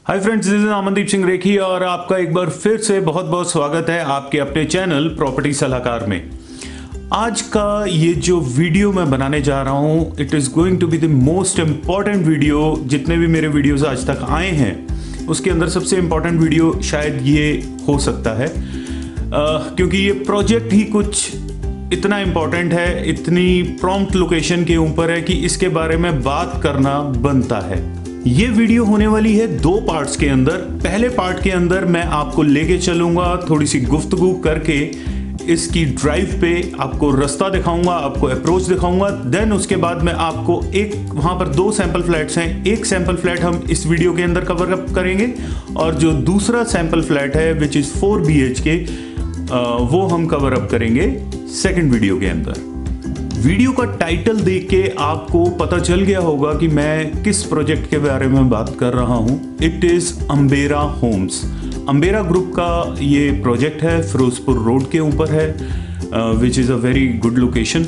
Hi friends, this is Amandeep Singh Rekhi और आपका एक बार फिर से बहुत बहुत स्वागत है आपके अपने चैनल प्रॉपर्टी सलाहकार में। आज का ये जो वीडियो मैं बनाने जा रहा हूँ, it is going to be the most important video. जितने भी मेरे वीडियोस आज तक आए हैं उसके अंदर सबसे इम्पॉर्टेंट वीडियो शायद ये हो सकता है, क्योंकि ये प्रोजेक्ट ही कुछ इतना इम्पॉर्टेंट है, इतनी प्रॉम्प्ट लोकेशन के ऊपर है कि इसके बारे में बात करना बनता है। ये वीडियो होने वाली है दो पार्ट्स के अंदर। पहले पार्ट के अंदर मैं आपको लेके चलूंगा, थोड़ी सी गुफ्तगू करके इसकी ड्राइव पे आपको रास्ता दिखाऊंगा, आपको अप्रोच दिखाऊंगा। देन उसके बाद मैं आपको वहां पर दो सैंपल फ्लैट्स हैं, एक सैंपल फ्लैट हम इस वीडियो के अंदर कवर अप करेंगे और जो दूसरा सैंपल फ्लैट है विच इज 4 BHK, वो हम कवर अप करेंगे सेकेंड वीडियो के अंदर। वीडियो का टाइटल देख के आपको पता चल गया होगा कि मैं किस प्रोजेक्ट के बारे में बात कर रहा हूं। It is Ambera homes. Ambera group का ये प्रोजेक्ट है, फिरोजपुर रोड के ऊपर है, which is a very good location.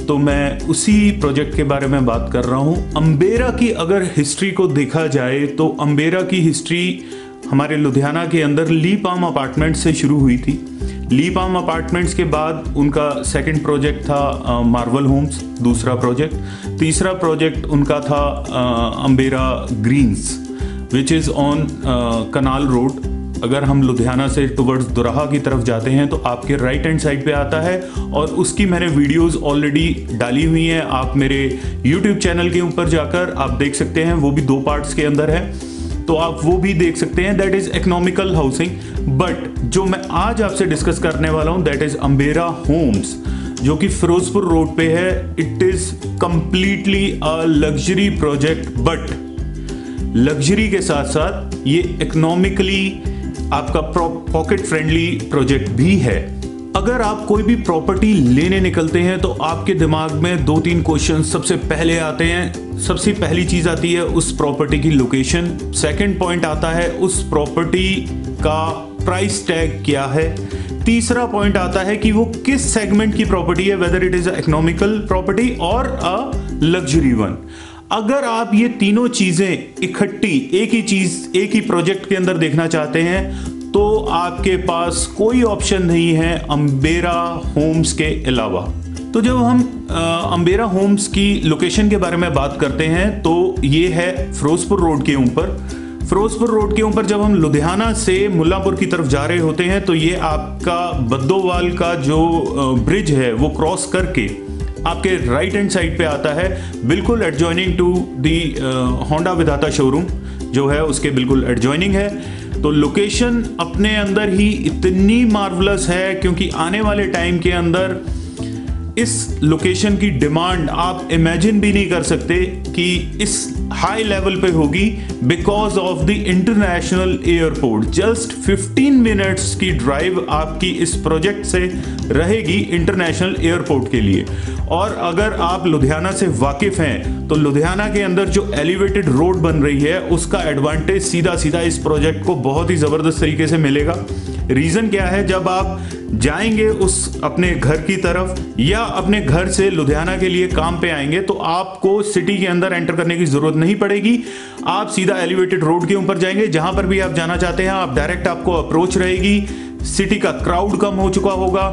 तो मैं उसी प्रोजेक्ट के बारे में बात कर रहा हूं। अंबेरा की अगर हिस्ट्री को देखा जाए तो अंबेरा की हिस्ट्री हमारे लुधियाना के अंदर ली पाम अपार्टमेंट से शुरू हुई थी। ली पाम अपार्टमेंट्स के बाद उनका सेकंड प्रोजेक्ट था मार्वल होम्स, दूसरा प्रोजेक्ट। तीसरा प्रोजेक्ट उनका था Ambera greens, which is on canal road. अगर हम लुधियाना से टुवर्ड्स दोराहा की तरफ जाते हैं तो आपके राइट हैंड साइड पे आता है और उसकी मैंने वीडियोस ऑलरेडी डाली हुई हैं। आप मेरे यूट्यूब चैनल के ऊपर जाकर आप देख सकते हैं, वो भी दो पार्ट्स के अंदर है, तो आप वो भी देख सकते हैं। That is economical housing. But जो मैं आज आपसे डिस्कस करने वाला हूं दैट इज अंबेरा होम्स, जो कि फिरोजपुर रोड पे है। It is completely a luxury project, but luxury के साथ साथ ये इकोनॉमिकली आपका पॉकेट फ्रेंडली प्रोजेक्ट भी है। अगर आप कोई भी प्रॉपर्टी लेने निकलते हैं तो आपके दिमाग में 2-3 क्वेश्चन सबसे पहले आते हैं। सबसे पहली चीज आती है उस प्रॉपर्टी की लोकेशन, सेकंड पॉइंट आता है उस प्रॉपर्टी का प्राइस टैग क्या है, तीसरा पॉइंट आता है कि वो किस सेगमेंट की प्रॉपर्टी है, whether it is economical property और अ लग्जरी वन। अगर आप ये तीनों चीजें इकट्ठी एक ही प्रोजेक्ट के अंदर देखना चाहते हैं तो आपके पास कोई ऑप्शन नहीं है अंबेरा होम्स के अलावा। तो जब हम अंबेरा होम्स की लोकेशन के बारे में बात करते हैं तो ये है फिरोजपुर रोड के ऊपर। फिरोजपुर रोड के ऊपर जब हम लुधियाना से मुल्लांपुर की तरफ जा रहे होते हैं तो ये आपका बद्दोवाल का जो ब्रिज है वो क्रॉस करके आपके राइट हैंड साइड पे आता है, बिल्कुल एडजॉइनिंग टू दी होंडा विधाता शोरूम जो है उसके बिल्कुल एडजॉइनिंग है। तो लोकेशन अपने अंदर ही इतनी मार्वलस है क्योंकि आने वाले टाइम के अंदर इस लोकेशन की डिमांड आप इमेजिन भी नहीं कर सकते कि इस हाई लेवल पे होगी, because of the international airport. Just 15 minutes की ड्राइव आपकी इस प्रोजेक्ट से रहेगी इंटरनेशनल एयरपोर्ट के लिए। और अगर आप लुधियाना से वाकिफ हैं तो लुधियाना के अंदर जो एलिवेटेड रोड बन रही है उसका एडवांटेज सीधा सीधा इस प्रोजेक्ट को बहुत ही जबरदस्त तरीके से मिलेगा। रीजन क्या है, जब आप जाएंगे उस अपने घर की तरफ या अपने घर से लुधियाना के लिए काम पे आएंगे तो आपको सिटी के अंदर एंटर करने की जरूरत नहीं पड़ेगी। आप सीधा एलिवेटेड रोड के ऊपर जाएंगे, जहां पर भी आप जाना चाहते हैं आप डायरेक्ट आपको अप्रोच रहेगी। सिटी का क्राउड कम हो चुका होगा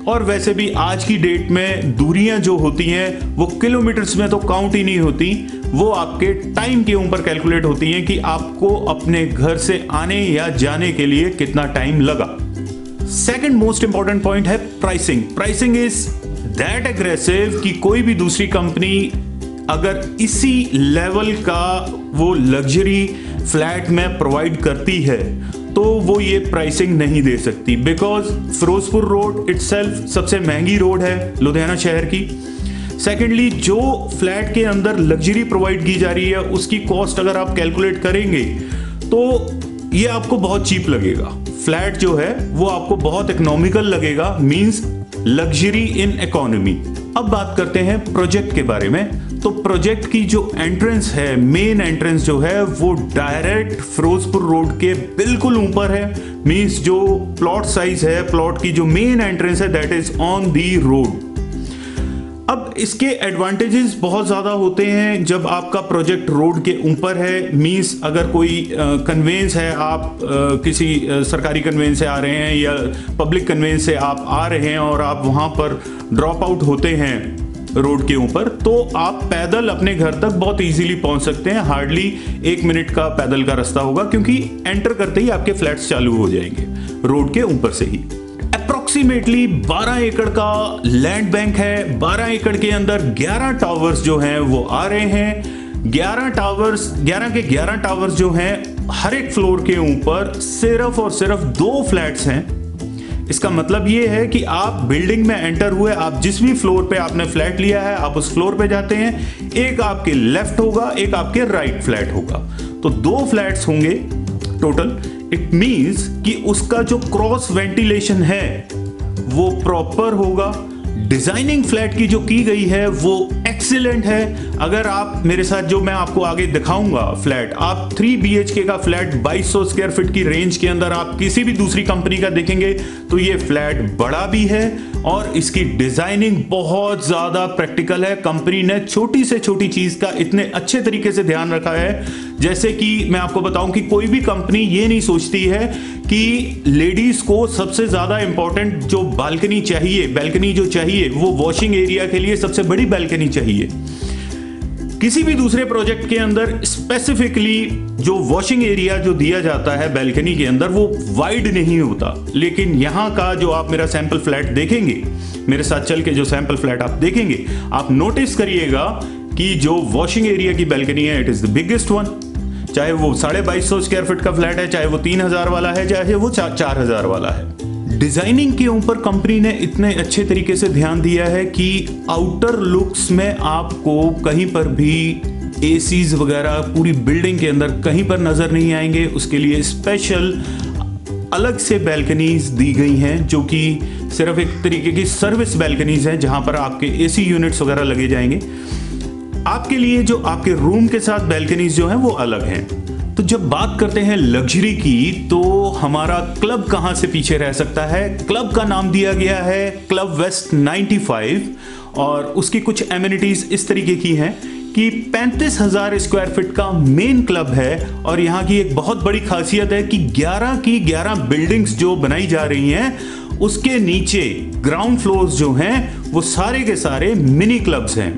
और वैसे भी आज की डेट में दूरियां जो होती हैं वो किलोमीटर्स में तो काउंट ही नहीं होती, वो आपके टाइम के ऊपर कैलकुलेट होती हैं कि आपको अपने घर से आने या जाने के लिए कितना टाइम लगा। सेकंड मोस्ट इंपॉर्टेंट पॉइंट है pricing. Pricing is that aggressive कि कोई भी दूसरी कंपनी अगर इसी लेवल का वो लग्जरी फ्लैट में प्रोवाइड करती है तो वो ये प्राइसिंग नहीं दे सकती, बिकॉज फिरोजपुर रोड इटसेल्फ सबसे महंगी रोड है लुधियाना शहर की। सेकेंडली, जो फ्लैट के अंदर लग्जरी प्रोवाइड की जा रही है उसकी कॉस्ट अगर आप कैलकुलेट करेंगे तो ये आपको बहुत चीप लगेगा। फ्लैट जो है वो आपको बहुत इकोनॉमिकल लगेगा, मींस लग्जरी इन इकोनॉमी। अब बात करते हैं प्रोजेक्ट के बारे में। तो प्रोजेक्ट की जो एंट्रेंस है, मेन एंट्रेंस जो है वो डायरेक्ट फिरोजपुर रोड के बिल्कुल ऊपर है। मींस जो प्लॉट साइज है, प्लॉट की जो मेन एंट्रेंस है that is on the road. अब इसके एडवांटेजेस बहुत ज़्यादा होते हैं जब आपका प्रोजेक्ट रोड के ऊपर है। मींस अगर कोई कन्वेंस है, आप किसी सरकारी कन्वेंस से आ रहे हैं या पब्लिक कन्वेंस से आप आ रहे हैं और आप वहाँ पर ड्रॉप आउट होते हैं रोड के ऊपर, तो आप पैदल अपने घर तक बहुत इजीली पहुंच सकते हैं। हार्डली 1 मिनट का पैदल का रास्ता होगा, क्योंकि एंटर करते ही आपके फ्लैट्स चालू हो जाएंगे रोड के ऊपर से ही। अप्रोक्सीमेटली 12 एकड़ का लैंड बैंक है। 12 एकड़ के अंदर 11 टावर्स जो हैं वो आ रहे हैं। 11 के 11 टावर्स जो हैं, हर एक फ्लोर के ऊपर सिर्फ और सिर्फ 2 फ्लैट्स हैं। इसका मतलब ये है कि आप बिल्डिंग में एंटर हुए, आप जिस भी फ्लोर पे आपने फ्लैट लिया है, आप उस फ्लोर पे जाते हैं, एक आपके लेफ्ट होगा, एक आपके राइट फ्लैट होगा, तो 2 फ्लैट्स होंगे टोटल। इट मींस कि उसका जो क्रॉस वेंटिलेशन है वो प्रॉपर होगा। डिजाइनिंग फ्लैट की जो की गई है वो एक्सीलेंट है। अगर आप मेरे साथ, जो मैं आपको आगे दिखाऊंगा फ्लैट, आप 3 BHK का फ्लैट 2200 स्क्वायर फीट की रेंज के अंदर आप किसी भी दूसरी कंपनी का देखेंगे तो ये फ्लैट बड़ा भी है और इसकी डिजाइनिंग बहुत ज्यादा प्रैक्टिकल है। कंपनी ने छोटी से छोटी चीज का इतने अच्छे तरीके से ध्यान रखा है। जैसे कि मैं आपको बताऊं कि कोई भी कंपनी ये नहीं सोचती है कि लेडीज को सबसे ज्यादा इंपॉर्टेंट जो बालकनी चाहिए, बैल्कनी जो चाहिए, वो वॉशिंग एरिया के लिए सबसे बड़ी बैल्कनी चाहिए। किसी भी दूसरे प्रोजेक्ट के अंदर स्पेसिफिकली जो वॉशिंग एरिया जो दिया जाता है बैल्कनी के अंदर वो वाइड नहीं होता, लेकिन यहां का जो आप मेरा सैंपल फ्लैट देखेंगे, मेरे साथ चल के जो सैंपल फ्लैट आप देखेंगे, आप नोटिस करिएगा कि जो वॉशिंग एरिया की बैल्कनी है, it is the biggest one. चाहे वो 2250 स्क्वायर फीट का फ्लैट है, चाहे वो 3000 वाला है, चाहे वो 4000 वाला है। डिजाइनिंग के ऊपर कंपनी ने इतने अच्छे तरीके से ध्यान दिया है कि आउटर लुक्स में आपको कहीं पर भी एसीज वगैरह पूरी बिल्डिंग के अंदर कहीं पर नजर नहीं आएंगे। उसके लिए स्पेशल अलग से बैल्कनीज दी गई हैं, जो कि सिर्फ एक तरीके की सर्विस बैल्कनीज हैं, जहां पर आपके एसी यूनिट्स वगैरह लगे जाएंगे। आपके लिए जो आपके रूम के साथ बैल्कनीज जो हैं वो अलग हैं। तो जब बात करते हैं लग्जरी की, तो हमारा क्लब कहां से पीछे रह सकता है। क्लब का नाम दिया गया है क्लब वेस्ट 95 और उसकी कुछ एमिनिटीज इस तरीके की हैं कि 35,000 स्क्वायर फीट का मेन क्लब है और यहाँ की एक बहुत बड़ी खासियत है कि 11 की 11 बिल्डिंग्स जो बनाई जा रही हैं उसके नीचे ग्राउंड फ्लोर्स जो हैं वो सारे के सारे मिनी क्लब्स हैं।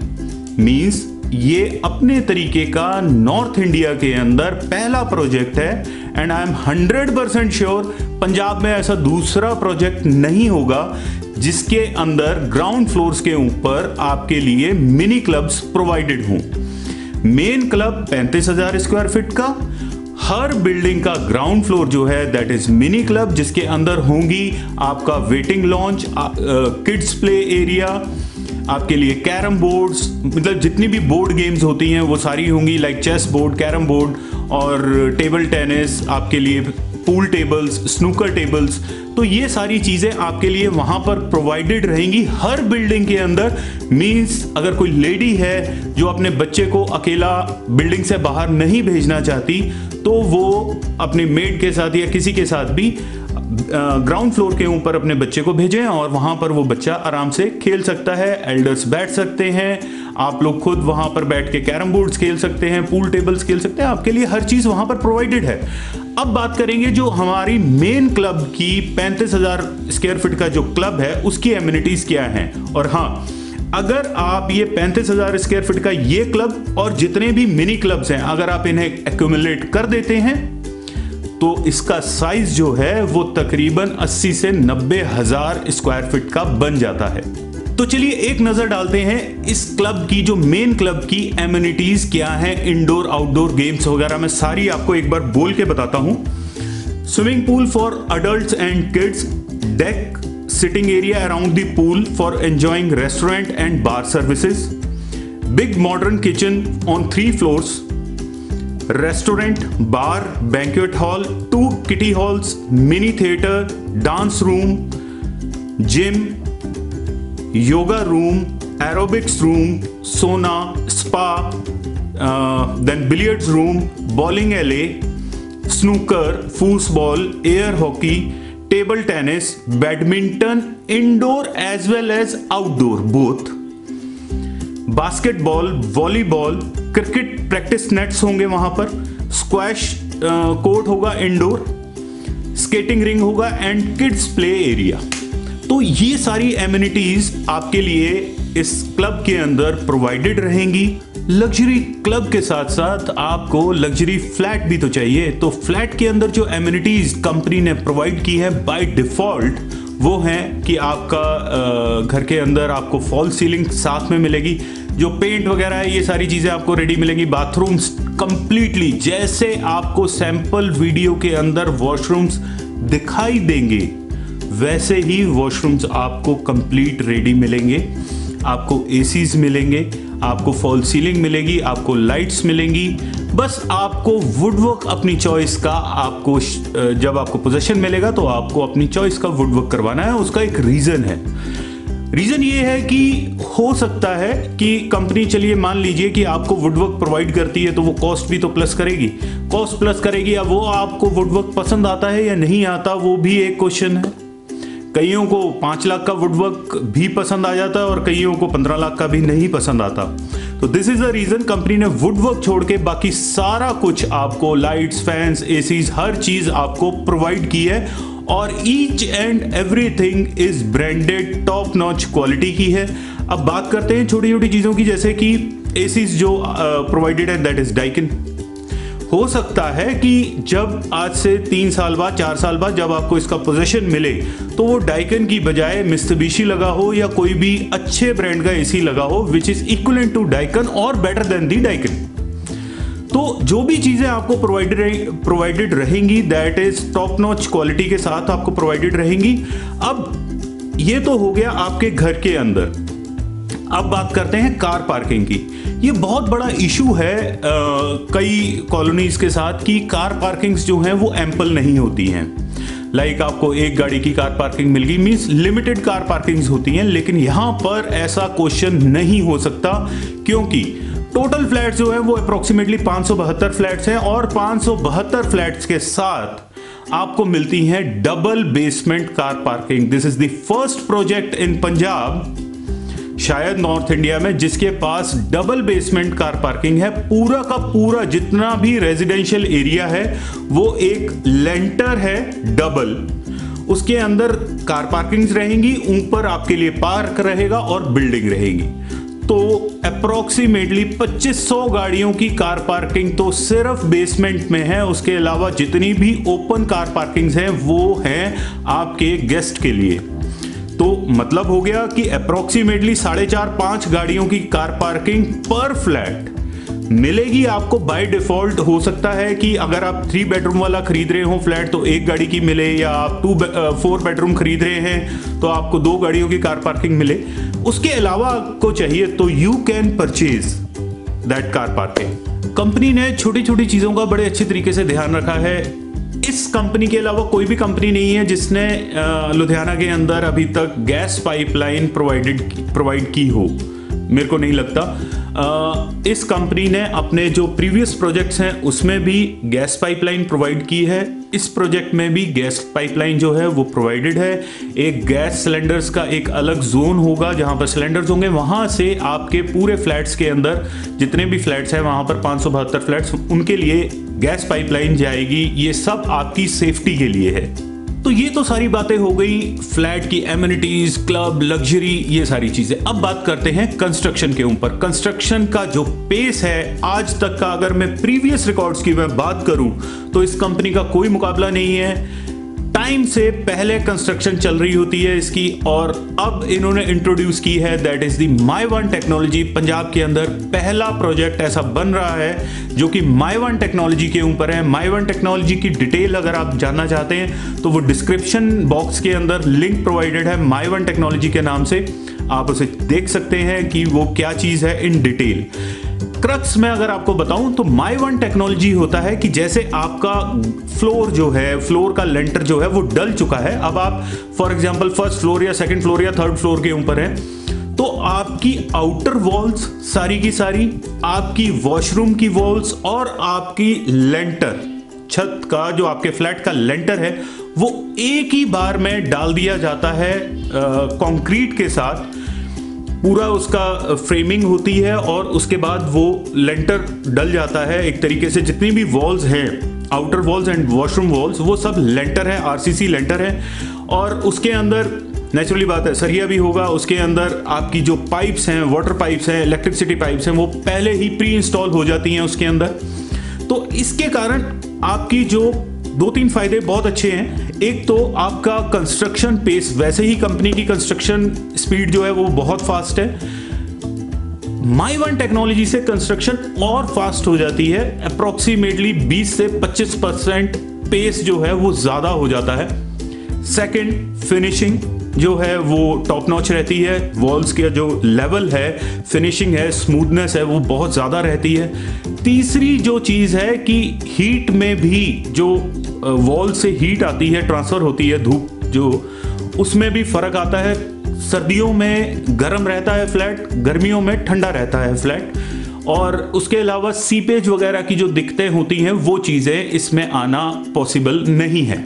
मींस ये अपने तरीके का नॉर्थ इंडिया के अंदर पहला प्रोजेक्ट है and I am 100% sure Punjab में ऐसा दूसरा प्रोजेक्ट नहीं होगा जिसके अंदर ग्राउंड फ्लोर्स के ऊपर आपके लिए मिनी क्लब्स प्रोवाइडेड हों। मेन क्लब 35,000 स्क्वायर फीट का, हर बिल्डिंग का ग्राउंड फ्लोर जो है दैट इज मिनी क्लब, जिसके अंदर होंगी आपका waiting launch, kids play area, आपके लिए कैरम बोर्ड्स, मतलब जितनी भी बोर्ड गेम्स होती हैं वो सारी होंगी, like chess board, carrom board और टेबल टेनिस, आपके लिए पूल टेबल्स, स्नूकर टेबल्स। तो ये सारी चीजें आपके लिए वहां पर प्रोवाइडेड रहेंगी हर बिल्डिंग के अंदर। मींस अगर कोई लेडी है जो अपने बच्चे को अकेला बिल्डिंग से बाहर नहीं भेजना चाहती तो वो अपने मेड के साथ या किसी के साथ भी ग्राउंड फ्लोर के ऊपर अपने बच्चे को भेजें और वहां पर वो बच्चा आराम से खेल सकता है। एल्डर्स बैठ सकते हैं, आप लोग खुद वहां पर बैठ के कैरम बोर्ड्स खेल सकते हैं, पूल टेबल्स खेल सकते हैं, आपके लिए हर चीज वहां पर प्रोवाइडेड है। अब बात करेंगे जो हमारी मेन क्लब की 35,000 स्क्वायर फीट का जो क्लब है उसकी एमिनिटीज क्या हैं। और हाँ, अगर आप ये 35,000 स्क्वायर फीट का ये क्लब और जितने भी मिनी क्लब्स हैं अगर आप इन्हें एक्यूमुलेट कर देते हैं तो इसका साइज जो है वो तकरीबन 80 से 90,000 स्क्वायर फीट का बन जाता है। तो चलिए एक नजर डालते हैं इस क्लब की, जो मेन क्लब की एमिनिटीज क्या हैं, इंडोर आउटडोर गेम्स वगैरह मैं सारी आपको एक बार बोल के बताता हूं। Swimming pool for adults and kids, deck sitting area around the pool for enjoying restaurant and bar services, big modern kitchen on 3 floors, restaurant, bar, banquet hall, 2 kitty halls, mini theatre, dance room, gym, yoga room, aerobics room, sauna, spa, then billiards room, bowling alley, snooker, foosball, air hockey, table tennis, badminton, indoor as well as outdoor both. Basketball, volleyball, cricket practice nets होंगे वहां पर, squash court होगा indoor, skating ring होगा and kids play area. तो ये सारी amenities आपके लिए इस क्लब के अंदर प्रोवाइडेड रहेंगी। लग्जरी क्लब के साथ साथ आपको लग्जरी फ्लैट भी तो चाहिए, तो फ्लैट के अंदर जो एमिनिटीज कंपनी ने प्रोवाइड की है बाय डिफॉल्ट वो है कि आपका घर के अंदर आपको फॉल सीलिंग साथ में मिलेगी, जो पेंट वगैरह है ये सारी चीजें आपको रेडी मिलेंगी, बाथरूम्स कंप्लीटली जैसे आपको सैंपल वीडियो के अंदर वॉशरूम्स दिखाई देंगे वैसे ही वॉशरूम्स आपको कंप्लीट रेडी मिलेंगे। आपको एसीज मिलेंगे, आपको फॉल सीलिंग मिलेगी, आपको लाइट्स मिलेंगी। बस आपको वुडवर्क अपनी चॉइस का, आपको जब आपको पोजेशन मिलेगा तो आपको अपनी चॉइस का वुडवर्क करवाना है। उसका एक रीजन है, रीजन ये है कि हो सकता है कि कंपनी, चलिए मान लीजिए कि आपको वुडवर्क प्रोवाइड करती है तो वो कॉस्ट भी तो प्लस करेगी, कॉस्ट प्लस करेगी। अब वो आपको वुडवर्क पसंद आता है या नहीं आता वो भी एक क्वेश्चन है। कईयों को 5 लाख का वुडवर्क भी पसंद आ जाता है और कईयों को 15 लाख का भी नहीं पसंद आता। तो this is the reason company ने वुडवर्क छोड़ के बाकी सारा कुछ आपको, लाइट्स, फैंस, एसीज, हर चीज आपको प्रोवाइड की है और each and everything is branded, top notch quality की है। अब बात करते हैं छोटी छोटी चीजों की, जैसे कि एसीज जो प्रोवाइडेड है दैट इज डाइकिन। हो सकता है कि जब आज से 3 साल बाद, 4 साल बाद जब आपको इसका पोजीशन मिले तो वो डाइकन की बजाय मित्सुबिशी लगा हो या कोई भी अच्छे ब्रांड का एसी लगा हो which is equivalent to Daikin और बेटर देन दी डाइकन। तो जो भी चीजें आपको प्रोवाइडेड रहेंगी that is top notch quality के साथ आपको प्रोवाइडेड रहेंगी। अब ये तो हो गया आपके घर के अंदर। अब बात करते हैं कार पार्किंग की। ये बहुत बड़ा इशू है कई कॉलोनीज के साथ कि कार पार्किंग्स जो हैं वो एम्पल नहीं होती हैं। लाइक आपको एक गाड़ी की कार पार्किंग मिल गई, मींस लिमिटेड कार पार्किंग्स होती हैं, लेकिन यहां पर ऐसा क्वेश्चन नहीं हो सकता क्योंकि टोटल फ्लैट्स जो है वो अप्रोक्सीमेटली 572 फ्लैट्स हैं और 572 फ्लैट्स के साथ आपको मिलती है double basement car parking. This is the first project in Punjab, शायद नॉर्थ इंडिया में, जिसके पास डबल बेसमेंट कार पार्किंग है। पूरा का पूरा जितना भी रेजिडेंशियल एरिया है वो एक लेंटर है डबल, उसके अंदर कार पार्किंग्स रहेंगी, ऊपर आपके लिए पार्क रहेगा और बिल्डिंग रहेगी। तो अप्रोक्सीमेटली 2500 गाड़ियों की कार पार्किंग तो सिर्फ बेसमेंट में है। उसके अलावा जितनी भी ओपन कार पार्किंग्स हैं वो हैं आपके गेस्ट के लिए। तो मतलब हो गया कि अप्रोक्सीमेटली 4.5-5 गाड़ियों की कार पार्किंग पर फ्लैट मिलेगी आपको बाय डिफॉल्ट। हो सकता है कि अगर आप 3 बेडरूम वाला खरीद रहे हो फ्लैट तो 1 गाड़ी की मिले, या आप 4 बेडरूम खरीद रहे हैं तो आपको 2 गाड़ियों की कार पार्किंग मिले। उसके अलावा आपको चाहिए तो you can purchase that car parking. Company ने छोटी छोटी चीजों का बड़े अच्छे तरीके से ध्यान रखा है। इस कंपनी के अलावा कोई भी कंपनी नहीं है जिसने लुधियाना के अंदर अभी तक गैस पाइपलाइन प्रोवाइड की हो, मेरे को नहीं लगता। इस कंपनी ने अपने जो प्रीवियस प्रोजेक्ट्स हैं उसमें भी गैस पाइपलाइन प्रोवाइड की है। इस प्रोजेक्ट में भी गैस पाइपलाइन जो है वो प्रोवाइडेड है। एक गैस सिलेंडर्स का एक अलग जोन होगा जहां पर सिलेंडर्स होंगे, वहां से आपके पूरे फ्लैट्स के अंदर जितने भी फ्लैट्स हैं वहां पर 572 फ्लैट्स, उनके लिए गैस पाइपलाइन जाएगी। ये सब आपकी सेफ्टी के लिए है। तो ये तो सारी बातें हो गई फ्लैट की एमिनिटीज, क्लब, लग्जरी, ये सारी चीजें। अब बात करते हैं कंस्ट्रक्शन के ऊपर। कंस्ट्रक्शन का जो पेस है आज तक का, अगर मैं प्रीवियस रिकॉर्ड्स की मैं बात करूं तो इस कंपनी का कोई मुकाबला नहीं है। टाइम से पहले कंस्ट्रक्शन चल रही होती है इसकी, और अब इन्होंने इंट्रोड्यूस की है that is the my one technology. Punjab के अंदर पहला प्रोजेक्ट ऐसा बन रहा है जो कि माई वन टेक्नोलॉजी के ऊपर है। माई वन टेक्नोलॉजी की डिटेल अगर आप जानना चाहते हैं तो वो डिस्क्रिप्शन बॉक्स के अंदर लिंक प्रोवाइडेड है माई वन टेक्नोलॉजी के नाम से, आप उसे देख सकते हैं कि वो क्या चीज है इन डिटेल। क्रक्स में अगर आपको बताऊं तो माई वन टेक्नोलॉजी होता है कि जैसे आपका फ्लोर जो है, फ्लोर का लेंटर जो है वो डल चुका है, अब आप फॉर एग्जांपल फर्स्ट फ्लोर या सेकंड फ्लोर या थर्ड फ्लोर के ऊपर है, तो आपकी आउटर वॉल्स सारी की सारी, आपकी वॉशरूम की वॉल्स और आपकी लेंटर, छत का जो आपके फ्लैट का लेंटर है वो एक ही बार में डाल दिया जाता है कंक्रीट के साथ। पूरा उसका फ्रेमिंग होती है और उसके बाद वो लेंटर डल जाता है। एक तरीके से जितनी भी वॉल्स हैं, outer walls and washroom walls, वो सब लेंटर है, आरसीसी लेंटर है। और उसके अंदर नेचुरली बात है सरिया भी होगा। उसके अंदर आपकी जो पाइप्स हैं, वाटर पाइप्स हैं, इलेक्ट्रिसिटी पाइप्स हैं, वो पहले ही प्री इंस्टॉल हो जाती हैं उसके अंदर। तो इसके कारण आपकी जो 2-3 फायदे बहुत अच्छे हैं। एक तो आपका कंस्ट्रक्शन पेस, वैसे ही कंपनी की कंस्ट्रक्शन स्पीड जो है वो बहुत फास्ट है। माई वन टेक्नोलॉजी से कंस्ट्रक्शन और फास्ट हो जाती है, अप्रोक्सीमेटली 20 से 25% पेस जो है वो ज्यादा हो जाता है। सेकंड, फिनिशिंग जो है वो टॉप नॉच रहती है। वॉल्स का जो लेवल है, फिनिशिंग है, स्मूथनेस है, वो बहुत ज़्यादा रहती है। तीसरी जो चीज़ है कि हीट में भी जो वॉल से हीट आती है, ट्रांसफ़र होती है धूप जो, उसमें भी फ़र्क आता है। सर्दियों में गर्म रहता है फ्लैट, गर्मियों में ठंडा रहता है फ्लैट। और उसके अलावा सीपेज वगैरह की जो दिक्कतें होती हैं वो चीज़ें इसमें आना पॉसिबल नहीं है।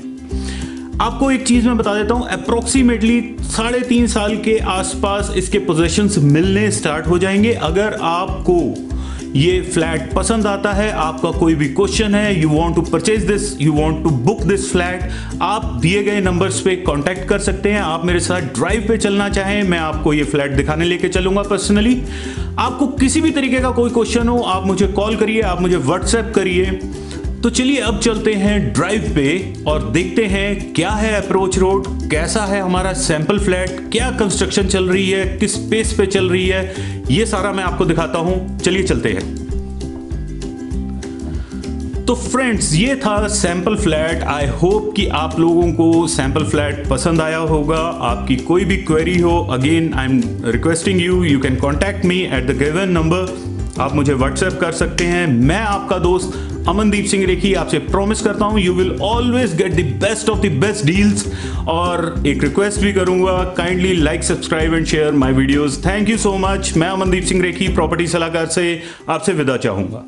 आपको एक चीज मैं बता देता हूं, अप्रोक्सीमेटली 3.5 साल के आसपास इसके पोजेशंस मिलने स्टार्ट हो जाएंगे। अगर आपको ये फ्लैट पसंद आता है, आपका कोई भी क्वेश्चन है, you want to purchase this, you want to book this flat, आप दिए गए नंबर्स पे कांटेक्ट कर सकते हैं। आप मेरे साथ ड्राइव पे चलना चाहें, मैं आपको ये फ्लैट दिखाने लेके चलूंगा पर्सनली। आपको किसी भी तरीके का कोई क्वेश्चन हो, आप मुझे कॉल करिए, आप मुझे व्हाट्सएप करिए। तो चलिए अब चलते हैं ड्राइव पे और देखते हैं क्या है अप्रोच रोड, कैसा है हमारा सैंपल फ्लैट, क्या कंस्ट्रक्शन चल रही है, किस पेस पे चल रही है, ये सारा मैं आपको दिखाता हूं। चलिए चलते हैं। तो फ्रेंड्स, ये था सैंपल फ्लैट। आई होप कि आप लोगों को सैंपल फ्लैट पसंद आया होगा। आपकी कोई भी क्वेरी हो, again I am requesting you can contact me at the given number. आप मुझे व्हाट्सएप कर सकते हैं। मैं आपका दोस्त अमनदीप सिंह रेखी आपसे प्रॉमिस करता हूं, you will always get the best of the best deals. और एक रिक्वेस्ट भी करूंगा, kindly like, subscribe and share my videos. Thank you so much. मैं अमनदीप सिंह रेखी प्रॉपर्टी सलाहकार से आपसे विदा चाहूंगा।